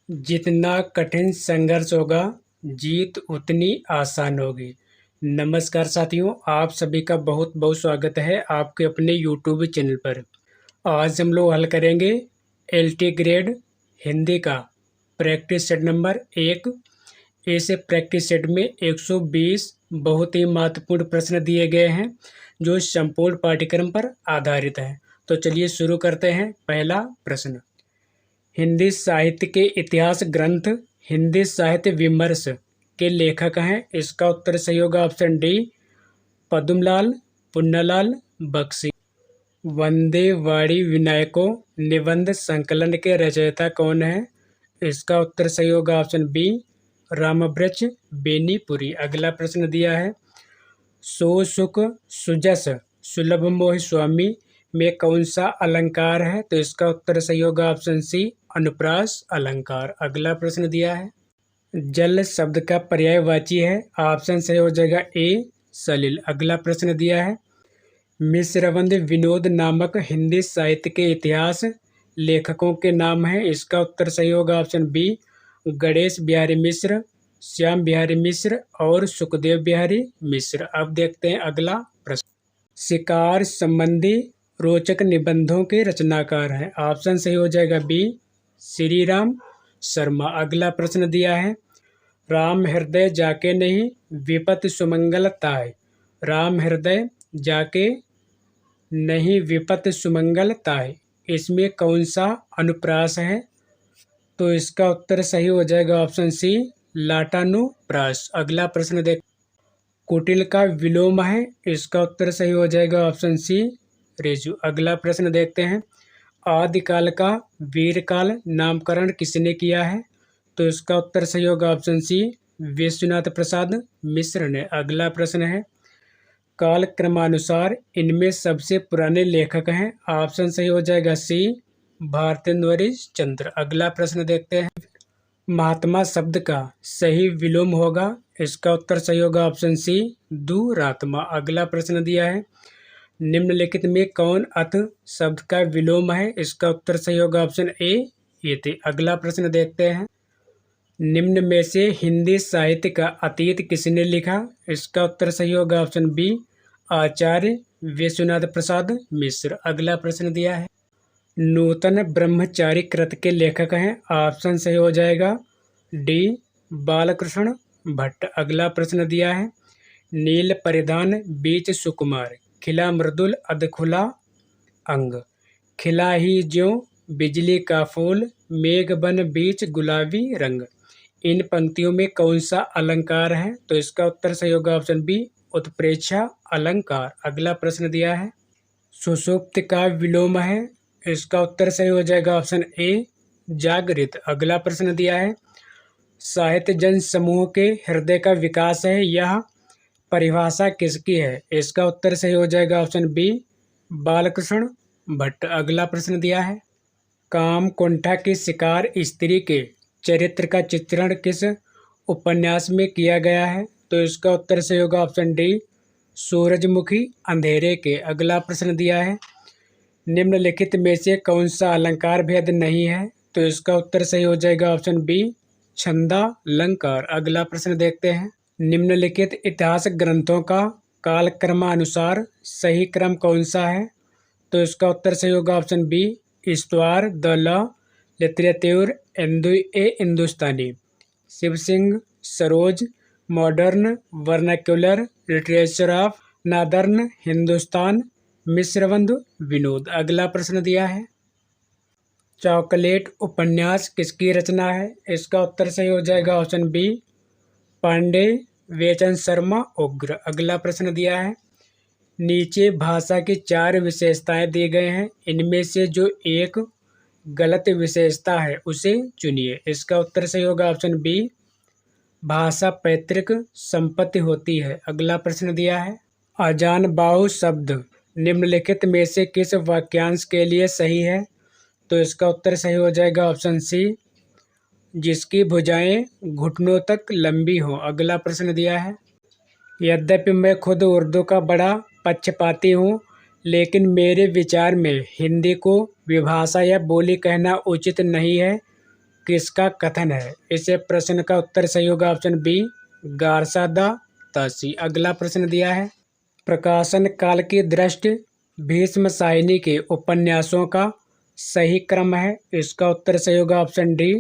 जितना कठिन संघर्ष होगा, जीत उतनी आसान होगी। नमस्कार साथियों, आप सभी का बहुत बहुत स्वागत है आपके अपने यूट्यूब चैनल पर। आज हम लोग हल करेंगे एलटी ग्रेड हिंदी का प्रैक्टिस सेट नंबर 1। इस प्रैक्टिस सेट में 120 बहुत ही महत्वपूर्ण प्रश्न दिए गए हैं जो संपूर्ण पाठ्यक्रम पर आधारित है। तो चलिए शुरू करते हैं। पहला प्रश्न, हिंदी साहित्य के इतिहास ग्रंथ हिंदी साहित्य विमर्श के लेखक हैं। इसका उत्तर सही होगा ऑप्शन डी, पद्मलाल पुन्नालाल बख्शी। वंदे वाणी विनायको निबंध संकलन के रचयिता कौन है? इसका उत्तर सही होगा ऑप्शन बी, रामवृक्ष बेनीपुरी। अगला प्रश्न दिया है, सो सुख सुजस सुलभ मोहि स्वामी में कौन सा अलंकार है? तो इसका उत्तर सही होगा ऑप्शन सी, अनुप्रास अलंकार। अगला प्रश्न दिया है, जल शब्द का पर्यायवाची है। ऑप्शन सही हो जाएगा ए, सलिल। अगला प्रश्न दिया है, मिश्रवंद विनोद नामक हिंदी साहित्य के इतिहास लेखकों के नाम हैं। इसका उत्तर सही होगा ऑप्शन बी, गणेश बिहारी मिश्र, श्याम बिहारी मिश्र और सुखदेव बिहारी मिश्र। अब देखते हैं अगला प्रश्न, शिकार संबंधी रोचक निबंधों के रचनाकार हैं। ऑप्शन सही हो जाएगा बी, श्री राम शर्मा। अगला प्रश्न दिया है, राम हृदय जाके नहीं विपत सुमंगल ताय। राम हृदय जाके नहीं विपत सुमंगल ताय, इसमें कौन सा अनुप्रास है? तो इसका उत्तर सही हो जाएगा ऑप्शन सी, लाटानुप्रास। अगला प्रश्न देख, कुटिल का विलोम है। इसका उत्तर सही हो जाएगा ऑप्शन सी, रेजु। अगला प्रश्न देखते हैं, आदिकाल का वीरकाल नामकरण किसने किया है? तो इसका उत्तर सही होगा ऑप्शन सी, विश्वनाथ प्रसाद मिश्र ने। अगला प्रश्न है, काल क्रमानुसार इनमें सबसे पुराने लेखक हैं। ऑप्शन सही हो जाएगा सी, भारतेंदु चंद्र। अगला प्रश्न देखते हैं, महात्मा शब्द का सही विलोम होगा। इसका उत्तर सही होगा ऑप्शन सी, दुरात्मा। अगला प्रश्न दिया है, निम्नलिखित में कौन अथ शब्द का विलोम है? इसका उत्तर सही होगा ऑप्शन ए, इति। अगला प्रश्न देखते हैं, निम्न में से हिंदी साहित्य का अतीत किसने लिखा? इसका उत्तर सही होगा ऑप्शन बी, आचार्य विश्वनाथ प्रसाद मिश्र। अगला प्रश्न दिया है, नूतन ब्रह्मचारी कृत के लेखक हैं। ऑप्शन सही हो जाएगा डी, बालकृष्ण भट्ट। अगला प्रश्न दिया है, नील परिधान बीच सुकुमार, खिला मृदुल अधखुला अंग, खिला ही ज्यों बिजली का फूल, मेघ बन बीच गुलाबी रंग। इन पंक्तियों में कौन सा अलंकार है? तो इसका उत्तर सही होगा ऑप्शन बी, उत्प्रेक्षा अलंकार। अगला प्रश्न दिया है, सुषुप्त का विलोम है। इसका उत्तर सही हो जाएगा ऑप्शन ए, जागृत। अगला प्रश्न दिया है, साहित्य जन समूह के हृदय का विकास है, यह परिभाषा किसकी है? इसका उत्तर सही हो जाएगा ऑप्शन बी, बालकृष्ण भट्ट। अगला प्रश्न दिया है, काम कुंठा की शिकार स्त्री के चरित्र का चित्रण किस उपन्यास में किया गया है? तो इसका उत्तर सही होगा ऑप्शन डी, सूरजमुखी अंधेरे के। अगला प्रश्न दिया है, निम्नलिखित में से कौन सा अलंकार भेद नहीं है? तो इसका उत्तर सही हो जाएगा ऑप्शन बी, छंदालंकार। अगला प्रश्न देखते हैं, निम्नलिखित इतिहास ग्रंथों का कालक्रमानुसार सही क्रम कौन सा है? तो इसका उत्तर सही होगा ऑप्शन बी, इस्तवार द लॉ लिटरेच्योर Hindustani, Shiv Singh Saroj modern vernacular literature of northern Hindustan, Mishrabandhu Vinod. अगला प्रश्न दिया है, चॉकलेट उपन्यास किसकी रचना है? इसका उत्तर सही हो जाएगा ऑप्शन बी, पांडे वेचन शर्मा उग्र। अगला प्रश्न दिया है, नीचे भाषा की 4 विशेषताएं दी गए हैं, इनमें से जो एक गलत विशेषता है उसे चुनिए। इसका उत्तर सही होगा ऑप्शन बी, भाषा पैतृक संपत्ति होती है। अगला प्रश्न दिया है, अजान बाहु शब्द निम्नलिखित में से किस वाक्यांश के लिए सही है? तो इसका उत्तर सही हो जाएगा ऑप्शन सी, जिसकी भुजाएं घुटनों तक लंबी हो। अगला प्रश्न दिया है, यद्यपि मैं खुद उर्दू का बड़ा पक्षपाती हूँ, लेकिन मेरे विचार में हिंदी को विभाषा या बोली कहना उचित नहीं है। किसका कथन है? इसे प्रश्न का उत्तर सही होगा ऑप्शन बी, गार्सा दा तासी। अगला प्रश्न दिया है, प्रकाशन काल की दृष्टि भीष्म शाहिनी के उपन्यासों का सही क्रम है। इसका उत्तर सही होगा ऑप्शन डी,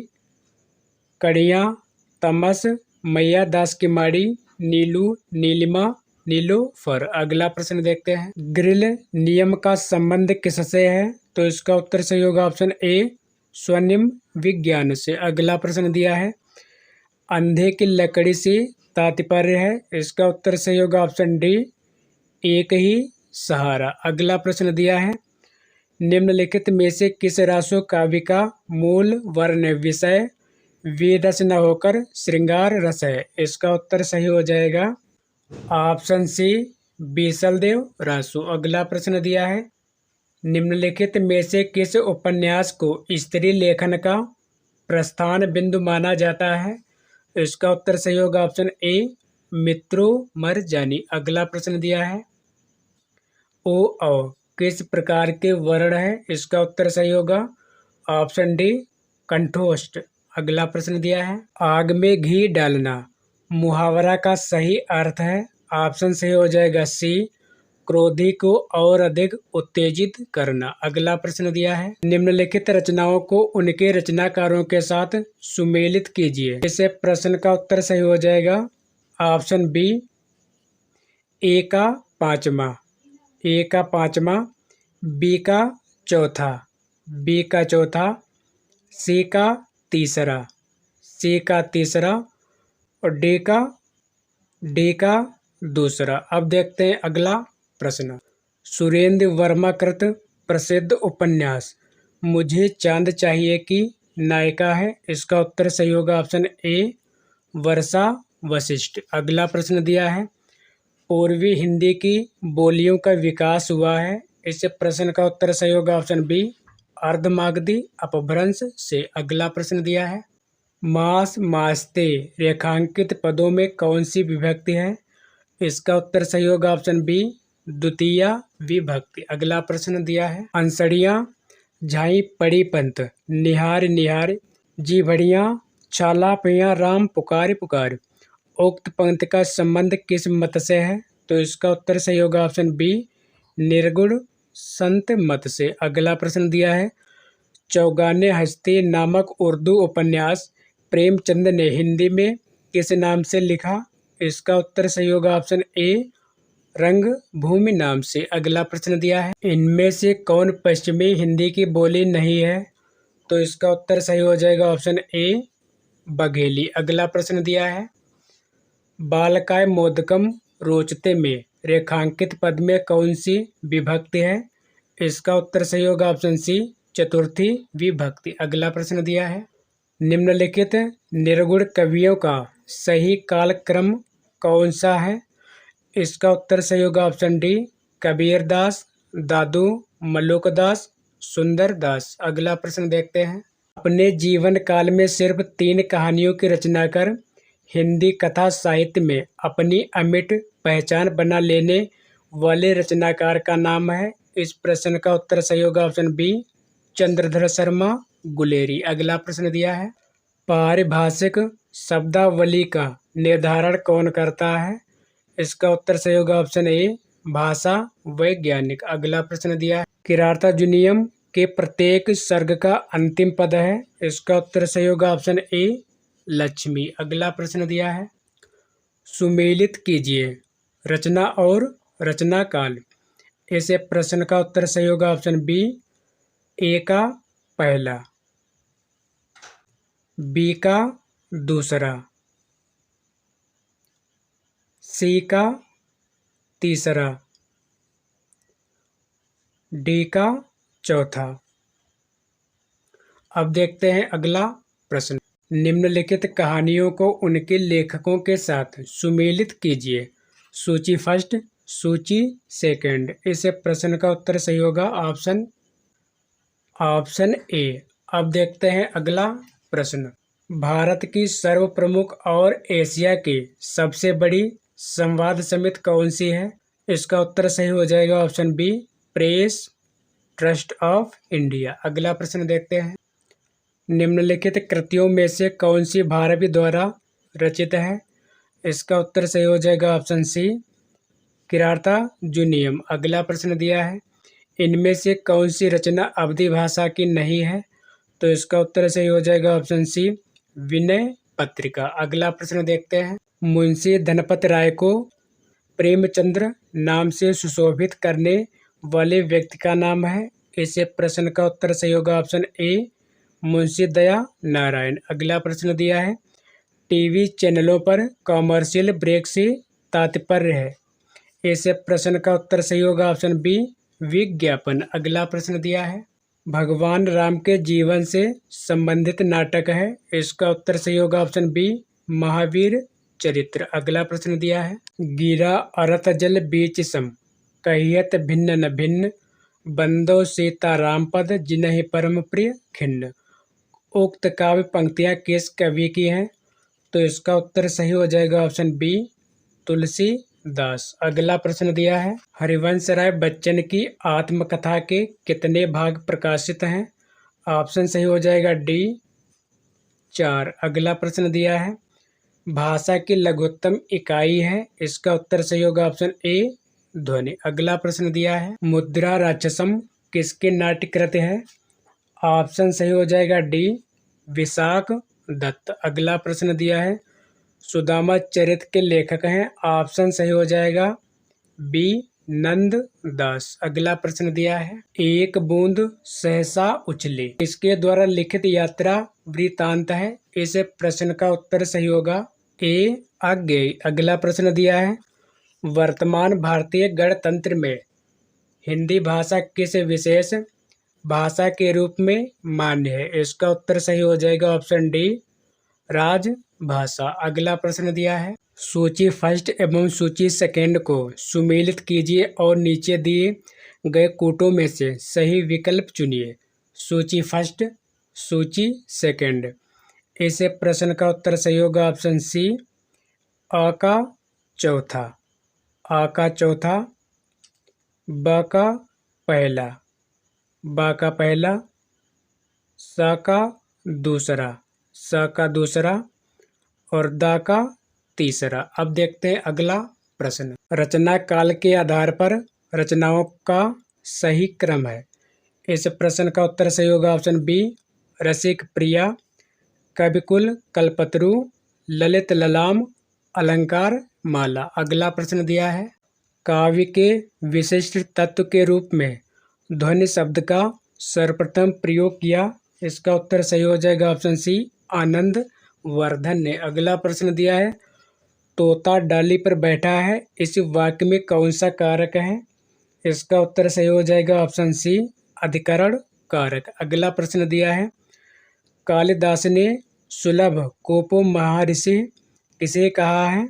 कड़ियाँ, तमस, मैया दास की माड़ी, नीलू, नीलिमा, नीलूफर। अगला प्रश्न देखते हैं, ग्रिल नियम का संबंध किससे है? तो इसका उत्तर सही होगा ऑप्शन ए, स्वनिम विज्ञान से। अगला प्रश्न दिया है, अंधे की लकड़ी से तात्पर्य है। इसका उत्तर सही होगा ऑप्शन डी, एक ही सहारा। अगला प्रश्न दिया है, निम्नलिखित में से किस रासो काव्य का मूल वर्ण विषय वेद रस न होकर श्रृंगार रस है? इसका उत्तर सही हो जाएगा ऑप्शन सी, बीसलदेव रासो। अगला प्रश्न दिया है, निम्नलिखित में से किस उपन्यास को स्त्री लेखन का प्रस्थान बिंदु माना जाता है? इसका उत्तर सही होगा ऑप्शन ए, मित्रों मर जानी। अगला प्रश्न दिया है, ओ औ किस प्रकार के वर्ण है? इसका उत्तर सही होगा ऑप्शन डी, कंठोष्ठ। अगला प्रश्न दिया है, आग में घी डालना मुहावरा का सही अर्थ है। ऑप्शन सही हो जाएगा सी, क्रोधी को और अधिक उत्तेजित करना। अगला प्रश्न दिया है, निम्नलिखित रचनाओं को उनके रचनाकारों के साथ सुमेलित कीजिए। इसे प्रश्न का उत्तर सही हो जाएगा ऑप्शन बी, ए का पांचवा, ए का पांचवा, बी का चौथा, बी का चौथा, सी का तीसरा, सी का तीसरा और डी का दूसरा। अब देखते हैं अगला प्रश्न, सुरेंद्र वर्मा कृत प्रसिद्ध उपन्यास मुझे चांद चाहिए की नायिका है। इसका उत्तर सही होगा ऑप्शन ए, वर्षा वशिष्ठ। अगला प्रश्न दिया है, पूर्वी हिंदी की बोलियों का विकास हुआ है। इस प्रश्न का उत्तर सही होगा ऑप्शन बी, अर्धमागधी अपभ्रंश से। अगला प्रश्न दिया है, मास मास्ते रेखांकित पदों में कौन सी विभक्ति है? इसका उत्तर सही होगा ऑप्शन बी, द्वितीया विभक्ति। अगला प्रश्न दिया है, अंसड़ियाँ झाई पड़ी पंत निहार निहार जी भड़ियाँ छाला पिया राम पुकार पुकार। उक्त पंक्ति का संबंध किस मत से है? तो इसका उत्तर सही होगा ऑप्शन बी, निर्गुण संत मत से। अगला प्रश्न दिया है, चौगाने हस्ती नामक उर्दू उपन्यास प्रेमचंद ने हिंदी में किस नाम से लिखा? इसका उत्तर सही होगा ऑप्शन ए, रंगभूमि नाम से। अगला प्रश्न दिया है, इनमें से कौन पश्चिमी हिंदी की बोली नहीं है? तो इसका उत्तर सही हो जाएगा ऑप्शन ए, बघेली। अगला प्रश्न दिया है, बालकाय मोदकम रोचते में रेखांकित पद में कौन सी विभक्ति है? इसका उत्तर सही होगा ऑप्शन सी, चतुर्थी विभक्ति। अगला प्रश्न दिया है, निम्नलिखित निर्गुण कवियों का सही कालक्रम कौन सा है? इसका उत्तर सही होगा ऑप्शन डी, कबीरदास, दादू, मल्लुकदास, सुंदरदास। अगला प्रश्न देखते हैं, अपने जीवन काल में सिर्फ 3 कहानियों की रचना कर हिंदी कथा साहित्य में अपनी अमिट पहचान बना लेने वाले रचनाकार का नाम है। इस प्रश्न का उत्तर सही होगा ऑप्शन बी, चंद्रधर शर्मा गुलेरी। अगला प्रश्न दिया है, पारिभाषिक शब्दावली का निर्धारण कौन करता है? इसका उत्तर सही होगा ऑप्शन ए, भाषा वैज्ञानिक। अगला प्रश्न दिया है, किरातार्जुनीयम के प्रत्येक सर्ग का अंतिम पद है। इसका उत्तर सही होगा ऑप्शन ए, लक्ष्मी। अगला प्रश्न दिया है, सुमेलित कीजिए रचना और रचना काल। इसे प्रश्न का उत्तर सही होगा ऑप्शन बी, ए का पहला, बी का दूसरा, सी का तीसरा, डी का चौथा। अब देखते हैं अगला प्रश्न, निम्नलिखित कहानियों को उनके लेखकों के साथ सुमेलित कीजिए। सूची फर्स्ट, सूची सेकंड। इस प्रश्न का उत्तर सही होगा ऑप्शन ए। अब देखते हैं अगला प्रश्न, भारत की सर्व प्रमुख और एशिया की सबसे बड़ी संवाद समिति कौन सी है? इसका उत्तर सही हो जाएगा option B, Press Trust of India. अगला प्रश्न देखते हैं, निम्नलिखित कृतियों में से कौन सी भारवी द्वारा रचित है? इसका उत्तर सही हो जाएगा ऑप्शन सी, किरातार्जुनीयम। अगला प्रश्न दिया है, इनमें से कौन सी रचना अवधी भाषा की नहीं है? तो इसका उत्तर सही हो जाएगा ऑप्शन सी, विनय पत्रिका। अगला प्रश्न देखते हैं, मुंशी धनपत राय को प्रेमचंद्र नाम से सुशोभित करने वाले व्यक्ति का नाम है? इस प्रश्न का उत्तर सही होगा ऑप्शन ए, मुंशी दया नारायण। अगला प्रश्न दिया है, टीवी चैनलों पर कॉमर्शियल ब्रेक से तात्पर्य है? इस प्रश्न का उत्तर सही होगा ऑप्शन बी, विज्ञापन। अगला प्रश्न दिया है, भगवान राम के जीवन से संबंधित नाटक है? इसका उत्तर सही होगा ऑप्शन बी, महावीर चरित्र। अगला प्रश्न दिया है, गिरा अरत जल बीच सम कहियत भिन्न न भिन्न बंदो सीता राम पद जिन्हि परम प्रिय खिन्न। उक्त काव्य पंक्तियां किस कवि की हैं? तो इसका उत्तर सही हो जाएगा ऑप्शन बी, तुलसीदास। अगला प्रश्न दिया है, हरिवंश राय बच्चन की आत्मकथा के कितने भाग प्रकाशित हैं? ऑप्शन सही हो जाएगा डी, 4। अगला प्रश्न दिया है, भाषा की लघुत्तम इकाई है? इसका उत्तर सही होगा ऑप्शन ए, ध्वनि। अगला प्रश्न दिया है, मुद्रा राक्षसम किसके नाट्यकृत है? ऑप्शन सही हो जाएगा डी, विशाख दत्त। अगला प्रश्न दिया है, सुदामा चरित्र के लेखक हैं? ऑप्शन सही हो जाएगा बी, नंद दास। अगला प्रश्न दिया है, एक बूंद सहसा उछले इसके द्वारा लिखित यात्रा वृतांत है? इस प्रश्न का उत्तर सही होगा ए, अज्ञेय। अगला प्रश्न दिया है, वर्तमान भारतीय गणतंत्र में हिंदी भाषा किस विशेष भाषा के रूप में मान्य है? इसका उत्तर सही हो जाएगा ऑप्शन डी, राजभाषा। अगला प्रश्न दिया है, सूची फर्स्ट एवं सूची सेकंड को सुमेलित कीजिए और नीचे दिए गए कूटों में से सही विकल्प चुनिए। सूची फर्स्ट, सूची सेकंड। इस प्रश्न का उत्तर सही होगा ऑप्शन सी, अ का चौथा। आ का चौथा, ब का पहला, बा का पहला, सा का दूसरा, स का दूसरा और दा का तीसरा। अब देखते हैं अगला प्रश्न, रचना काल के आधार पर रचनाओं का सही क्रम है? इस प्रश्न का उत्तर सही होगा ऑप्शन बी, रसिक प्रिया, कविकुल, कल्पतरु, ललित ललाम, अलंकार माला। अगला प्रश्न दिया है, काव्य के विशिष्ट तत्व के रूप में ध्वनि शब्द का सर्वप्रथम प्रयोग किया? इसका उत्तर सही हो जाएगा ऑप्शन सी, आनंद वर्धन ने। अगला प्रश्न दिया है, तोता डाली पर बैठा है इस वाक्य में कौन सा कारक है? इसका उत्तर सही हो जाएगा ऑप्शन सी, अधिकरण कारक। अगला प्रश्न दिया है, कालिदास ने सुलभ कोपो महर्षि किसे कहा है?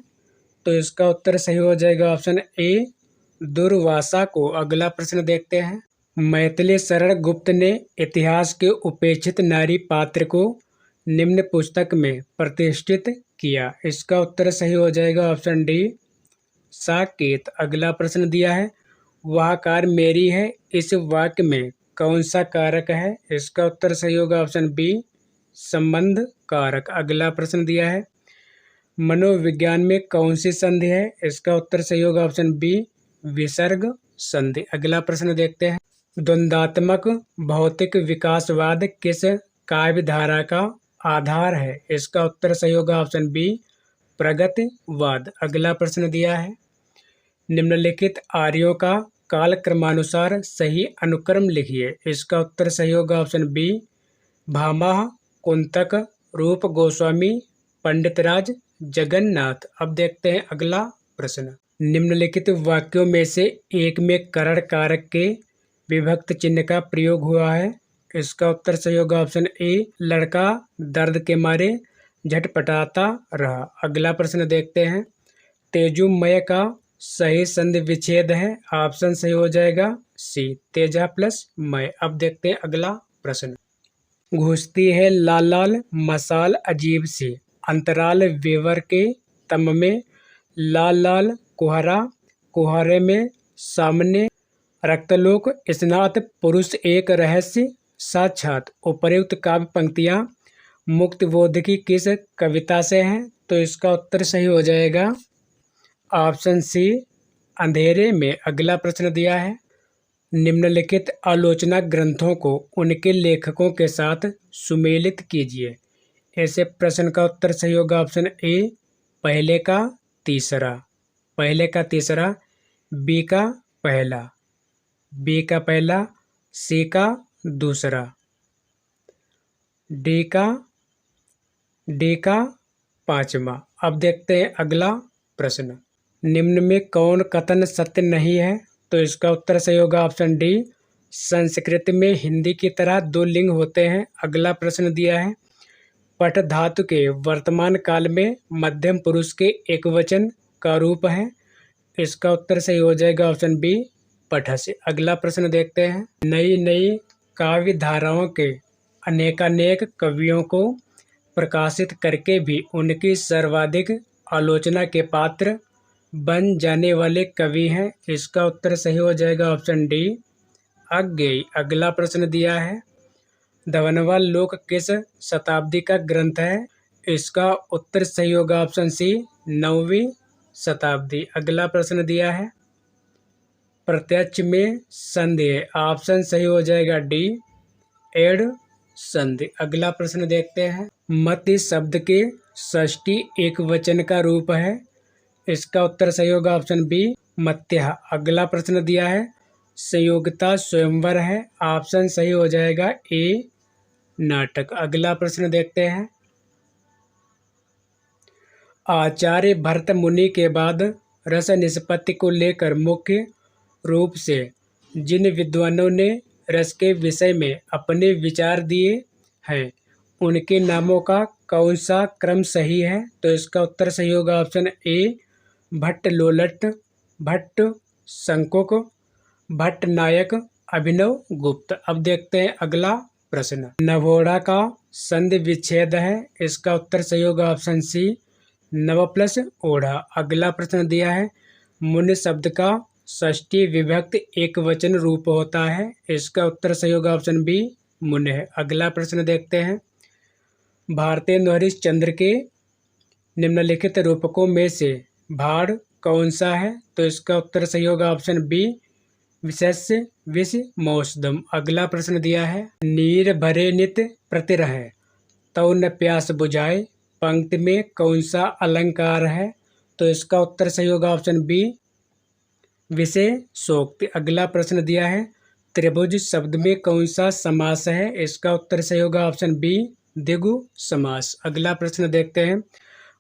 तो इसका उत्तर सही हो जाएगा ऑप्शन ए, दुर्वासा को। अगला प्रश्न देखते हैं, मैथिली शरण गुप्त ने इतिहास के उपेक्षित नारी पात्र को निम्न पुस्तक में प्रतिष्ठित किया? इसका उत्तर सही हो जाएगा ऑप्शन डी, साकेत। अगला प्रश्न दिया है, वह कार मेरी है इस वाक्य में कौन सा कारक है? इसका उत्तर सही होगा ऑप्शन बी, संबंध कारक। अगला प्रश्न दिया है, मनोविज्ञान में कौन सी संधि है? इसका उत्तर सही होगा ऑप्शन बी, विसर्ग संधि। अगला प्रश्न देखते हैं, द्वंद्वात्मक भौतिक विकासवाद किस काव्य धारा का आधार है? इसका उत्तर सही होगा ऑप्शन बी, प्रगतिवाद। अगला प्रश्न दिया है, निम्नलिखित आर्यों का काल क्रमानुसार सही अनुक्रम लिखिए। इसका उत्तर सही होगा ऑप्शन बी, भामह, कुंतक, रूप गोस्वामी, पंडितराज, जगन्नाथ। अब देखते हैं अगला प्रश्न, निम्नलिखित वाक्यों में से एक में करण कारक के विभक्त चिन्ह का प्रयोग हुआ है? इसका उत्तर सही होगा ऑप्शन ए, लड़का दर्द के मारे झटपटाता रहा। अगला प्रश्न देखते हैं, तेजुमय का सही संधि विच्छेद है? ऑप्शन सही हो जाएगा सी, तेजा प्लस मय। अब देखते हैं अगला प्रश्न, घुसती है लाल लाल मसाल अजीब सी अंतराल वेवर के तम में लाल लाल कुहरा कुहरे में सामने रक्तलोक स्नात पुरुष एक रहस्य साक्षात उपर्युक्त काव्य पंक्तियां मुक्तिबोध की किस कविता से हैं? तो इसका उत्तर सही हो जाएगा ऑप्शन सी, अंधेरे में। अगला प्रश्न दिया है, निम्नलिखित आलोचना ग्रंथों को उनके लेखकों के साथ सुमेलित कीजिए। ऐसे प्रश्न का उत्तर सही होगा ऑप्शन ए, पहले का तीसरा। पहले का तीसरा, बी का पहला, बी का पहला, सी का दूसरा, डी का पांचवा। अब देखते हैं अगला प्रश्न, निम्न में कौन कथन सत्य नहीं है? तो इसका उत्तर सही होगा ऑप्शन डी, संस्कृत में हिंदी की तरह दो लिंग होते हैं। अगला प्रश्न दिया है, पठ धातु के वर्तमान काल में मध्यम पुरुष के एकवचन का रूप है। इसका उत्तर सही हो जाएगा ऑप्शन बी, पठस्य। अगला प्रश्न देखते हैं, नई नई काव्य धाराओं के अनेकानेक कवियों को प्रकाशित करके भी उनकी सर्वाधिक आलोचना के पात्र बन जाने वाले कवि हैं। इसका उत्तर सही हो जाएगा ऑप्शन डी, अज्ञेय। अगला प्रश्न दिया है, दवनवा लोक किस शताब्दी का ग्रंथ है? इसका उत्तर सही होगा ऑप्शन सी, 9वीं शताब्दी। अगला प्रश्न दिया है, प्रत्यक्ष में संधि है। ऑप्शन सही हो जाएगा डी, एड संधि। अगला प्रश्न देखते हैं, मति शब्द के षष्ठी एक वचन का रूप है। इसका उत्तर सही होगा ऑप्शन बी, मत्यः। अगला प्रश्न दिया है, संयोगिता स्वयंवर है। ऑप्शन सही हो जाएगा ए, नाटक। अगला प्रश्न देखते हैं, आचार्य भरत मुनि के बाद रस निष्पत्ति को लेकर मुख्य रूप से जिन विद्वानों ने रस के विषय में अपने विचार दिए हैं, उनके नामों का कौन सा क्रम सही है? तो इसका उत्तर सही होगा ऑप्शन ए, भट्ट लोलट, भट्ट शंकुक, भट्ट नायक, अभिनव गुप्त। अब देखते हैं अगला प्रश्न, नवोढ़ा का संधि विच्छेद है। इसका उत्तर सही होगा ऑप्शन सी, नव प्लस ओढ़ा। अगला प्रश्न दिया है, मुनि शब्द का षष्ठी विभक्त एक वचन रूप होता है। इसका उत्तर सही होगा ऑप्शन बी, मुनि। अगला प्रश्न देखते हैं, भारतेंदु हरिश्चंद्र के निम्नलिखित रूपकों में से भाड़ कौन सा है? तो इसका उत्तर सही होगा ऑप्शन बी, विशेष्य विष मौसदम। अगला प्रश्न दिया है, नीर भरे नित प्रतिरह तौ न प्यास बुझाए, पंक्ति में कौन सा अलंकार है? तो इसका उत्तर सही होगा ऑप्शन बी, विशेषोक्ति। अगला प्रश्न दिया है, त्रिभुज शब्द में कौन सा समास है? इसका उत्तर सही होगा ऑप्शन बी, द्विगु समास। अगला प्रश्न देखते हैं,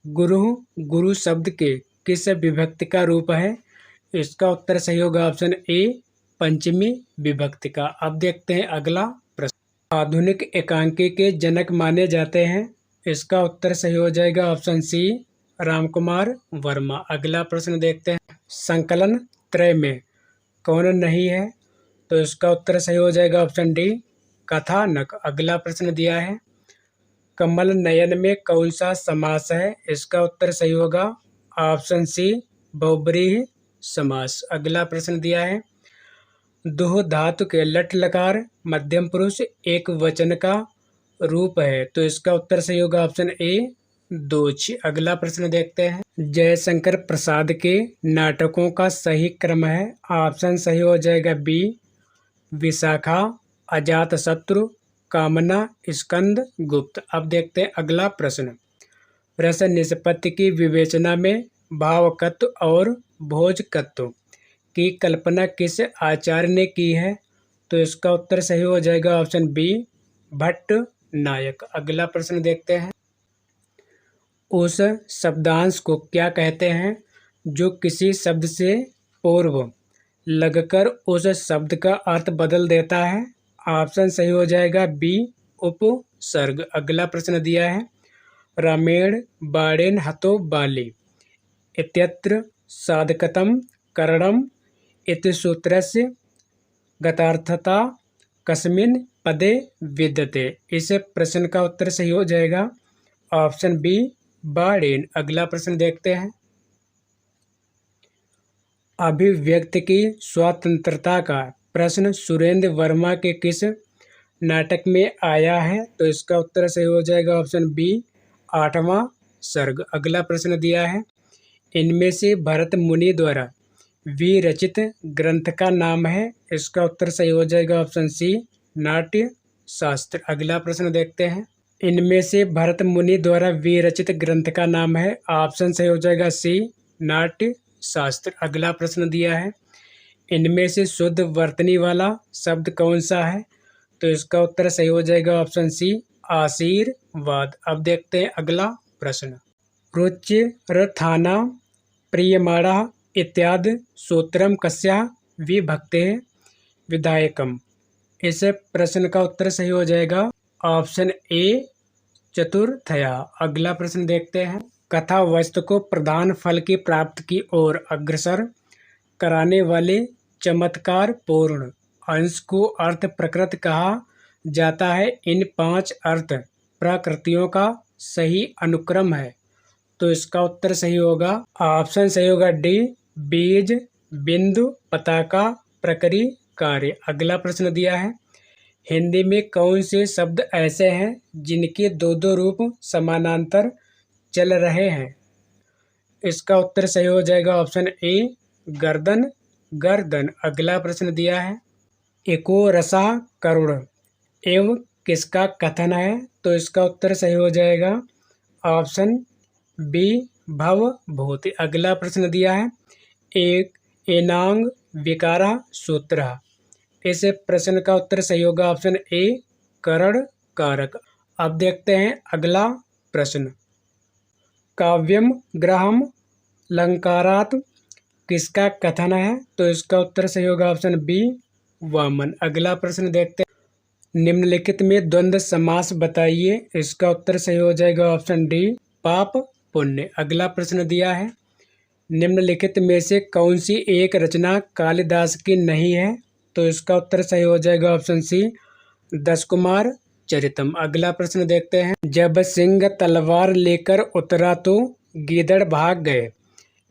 गुरु गुरु शब्द के किस विभक्ति का रूप है? इसका उत्तर सही होगा ऑप्शन ए, पंचमी विभक्ति का। अब देखते हैं अगला प्रश्न, आधुनिक एकांकी के जनक माने जाते हैं। इसका उत्तर सही हो जाएगा ऑप्शन सी, रामकुमार वर्मा। अगला प्रश्न देखते हैं, संकलन त्रय में कौन नहीं है? तो इसका उत्तर सही हो जाएगा ऑप्शन डी, कथानक। अगला प्रश्न दिया है, कमल नयन में कौन सा समास है? इसका उत्तर सही होगा ऑप्शन सी, बहुब्रीहि समास। अगला प्रश्न दिया है, दुह धातु के लट लकार मध्यम पुरुष एक वचन का रूप है। तो इसका उत्तर सही होगा ऑप्शन ए, दोच। अगला प्रश्न देखते हैं, जयशंकर प्रसाद के नाटकों का सही क्रम है। ऑप्शन सही हो जाएगा बी, विशाखा, अजातशत्रु, कामना, स्कंद गुप्त। अब देखते हैं अगला प्रश्न, रस निष्पत्ति की विवेचना में भावकत्व और भोजकत्व की कल्पना किस आचार्य ने की है? तो इसका उत्तर सही हो जाएगा ऑप्शन बी, भट्ट नायक। अगला प्रश्न देखते हैं, उस शब्दांश को क्या कहते हैं जो किसी शब्द से पूर्व लगकर उस शब्द का अर्थ बदल देता है? ऑप्शन सही हो जाएगा बी, उपसर्ग। अगला प्रश्न दिया है, रामेण बाणेन हतो बाली इत्यत्र साधकतम करणम इति सूत्रस्य गतार्थता कस्मिन् पदे विद्यते। इस प्रश्न का उत्तर सही हो जाएगा ऑप्शन बी, बाणेन। अगला प्रश्न देखते हैं, अभिव्यक्ति की स्वतंत्रता का प्रश्न सुरेंद्र वर्मा के किस नाटक में आया है? तो इसका उत्तर सही हो जाएगा ऑप्शन बी, 8वां सर्ग। अगला प्रश्न दिया है, इनमें से भरत मुनि द्वारा विरचित ग्रंथ का नाम है? इसका उत्तर सही हो जाएगा ऑप्शन सी, नाट्य शास्त्र। अगला प्रश्न देखते हैं, इनमें से भरत मुनि द्वारा विरचित ग्रंथ का नाम है? ऑप्शन सही हो जाएगा सी, नाट्य शास्त्र। अगला प्रश्न दिया है, इनमें से शुद्ध वर्तनी वाला शब्द कौन सा है? तो इसका उत्तर सही हो जाएगा ऑप्शन सी, आशीर्वाद। अब देखते हैं अगला प्रश्न, रुच्यरथाना प्रियमाणा इत्यादि सूत्रम कस्या विभक्ते विधायकम? इस प्रश्न का उत्तर सही हो जाएगा ऑप्शन ए, चतुर्थया। अगला प्रश्न देखते हैं, कथा वस्तु को प्रधान फल की प्राप्ति की ओर अग्रसर कराने वाले चमत्कार पूर्ण अंश को अर्थ प्रकृति कहा जाता है। इन 5 अर्थ प्रकृतियों का सही अनुक्रम है? तो इसका उत्तर सही होगा, ऑप्शन सही होगा डी, बीज, बिंदु, पताका, प्रकरी, कार्य। अगला प्रश्न दिया है, हिंदी में कौन से शब्द ऐसे हैं जिनके दो रूप समानांतर चल रहे हैं? इसका उत्तर सही हो जाएगा ऑप्शन ए, गर्दन, गर्दन। अगला प्रश्न दिया है, एको रसा करुण एवं किसका कथन है? तो इसका उत्तर सही हो जाएगा ऑप्शन बी, भव भूति। अगला प्रश्न दिया है, एक एनांग विकारा सूत्र। इस प्रश्न का उत्तर सही होगा ऑप्शन ए, करण कारक। अब देखते हैं अगला प्रश्न, काव्यम ग्रहम लंकारात किसका कथन है? तो इसका उत्तर सही होगा ऑप्शन बी, वामन। अगला प्रश्न देखते हैं, निम्नलिखित में द्वंद्व समास बताइए। इसका उत्तर सही हो जाएगा ऑप्शन डी, पाप पुण्य। अगला प्रश्न दिया है, निम्नलिखित में से कौन सी एक रचना कालिदास की नहीं है? तो इसका उत्तर सही हो जाएगा ऑप्शन सी, दश कुमार चरितम। अगला प्रश्न देखते हैं, जब सिंह तलवार लेकर उतरा तो गीदड़ भाग गए।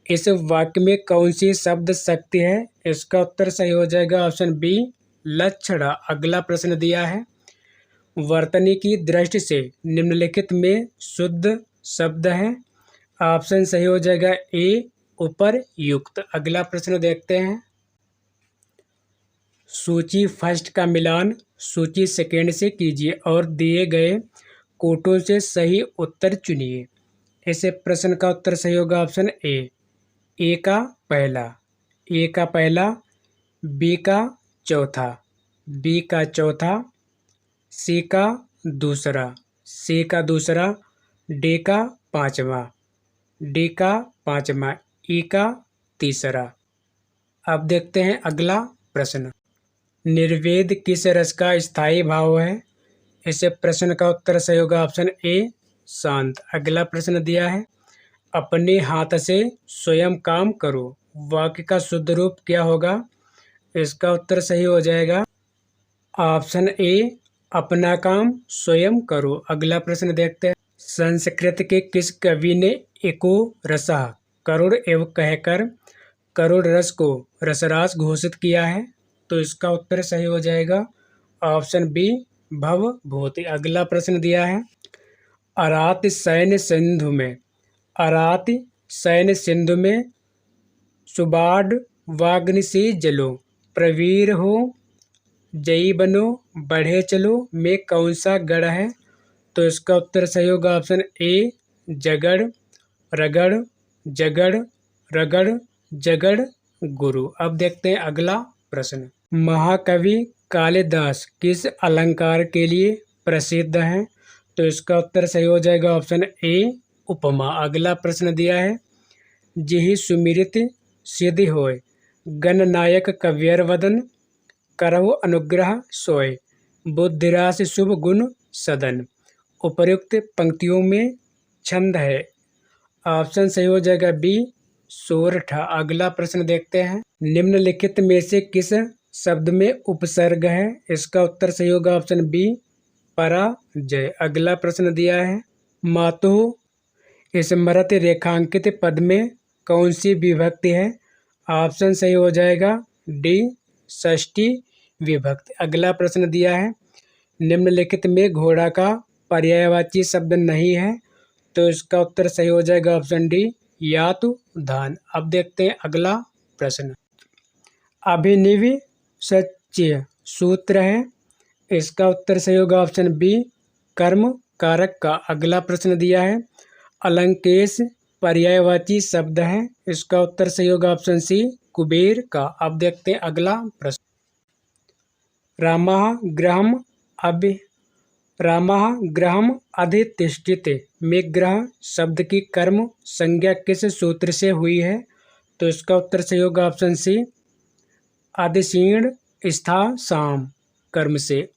इस वाक्य में कौन सी शब्द शक्ति है? इसका उत्तर सही हो जाएगा ऑप्शन बी, लक्षणा। अगला प्रश्न दिया है, वर्तनी की दृष्टि से निम्नलिखित में शुद्ध शब्द है? ऑप्शन सही हो जाएगा ए, उपरयुक्त। अगला प्रश्न देखते हैं, सूची फर्स्ट का मिलान सूची सेकेंड से कीजिए और दिए गए कोटों से सही उत्तर चुनिए। इस प्रश्न का उत्तर सही होगा ऑप्शन ए का पहला, ए का पहला, बी का चौथा, बी का चौथा, सी का दूसरा, सी का दूसरा, डी का पांचवा, डी का पांचवा, ई का तीसरा। अब देखते हैं अगला प्रश्न, निर्वेद किस रस का स्थायी भाव है? इस प्रश्न का उत्तर सही होगा ऑप्शन ए, शांत। अगला प्रश्न दिया है, अपने हाथ से स्वयं काम करो। वाक्य का शुद्ध रूप क्या होगा? इसका उत्तर सही हो जाएगा ऑप्शन ए, अपना काम स्वयं करो। अगला प्रश्न देखते हैं, संस्कृत के किस कवि ने एको रसः करुण एवं कहकर करुण रस को रसरास घोषित किया है? तो इसका उत्तर सही हो जाएगा ऑप्शन बी, भव भूति। अगला प्रश्न दिया है, अरात सैन्य सिंधु में, अरात सैन्य सिंधु में सुबाड वाग्नि से जलो, प्रवीर हो जयी बनो, बढ़े चलो में कौन सा गढ़ है? तो इसका उत्तर सही होगा ऑप्शन ए, जगड़, रगड़, जगड़, रगड़, जगड़, गुरु। अब देखते हैं अगला प्रश्न, महाकवि कालिदास किस अलंकार के लिए प्रसिद्ध हैं? तो इसका उत्तर सही हो जाएगा ऑप्शन ए, उपमा। अगला प्रश्न दिया है, जिहि सुमिरित सिद्धि होय, गणनायक कवियर वदन, करहु अनुग्रह सोय, बुद्धिरास शुभ गुण सदन। उपर्युक्त पंक्तियों में छंद है? ऑप्शन सही हो जाएगा बी, सोरठा। अगला प्रश्न देखते हैं, निम्नलिखित में से किस शब्द में उपसर्ग है? इसका उत्तर सही होगा ऑप्शन बी, पराजय। अगला प्रश्न दिया है, मातुः स्मृत रेखांकित पद में कौन सी विभक्ति है? ऑप्शन सही हो जाएगा डी, षष्ठी विभक्ति। अगला प्रश्न दिया है, निम्नलिखित में घोड़ा का पर्यायवाची शब्द नहीं है, तो इसका उत्तर सही हो जाएगा ऑप्शन डी यातुधान। अब देखते हैं अगला प्रश्न। अभिनिवेशच्य सूत्र है, इसका उत्तर सही होगा ऑप्शन बी कर्म कारक का। अगला प्रश्न दिया है अलंकेश पर्यायवाची शब्द है, इसका उत्तर सही होगा ऑप्शन सी कुबेर का। अब देखते हैं अगला प्रश्न। रामः ग्रहम अधितिष्ठिते में ग्रह शब्द की कर्म संज्ञा किस सूत्र से हुई है, तो इसका उत्तर सही होगा ऑप्शन सी आदिशीण स्था साम कर्म से।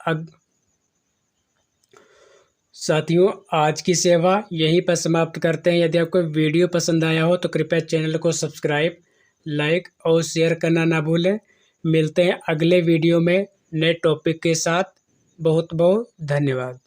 साथियों, आज की सेवा यहीं पर समाप्त करते हैं। यदि आपको वीडियो पसंद आया हो तो कृपया चैनल को सब्सक्राइब, लाइक और शेयर करना ना भूलें। मिलते हैं अगले वीडियो में नए टॉपिक के साथ। बहुत बहुत धन्यवाद।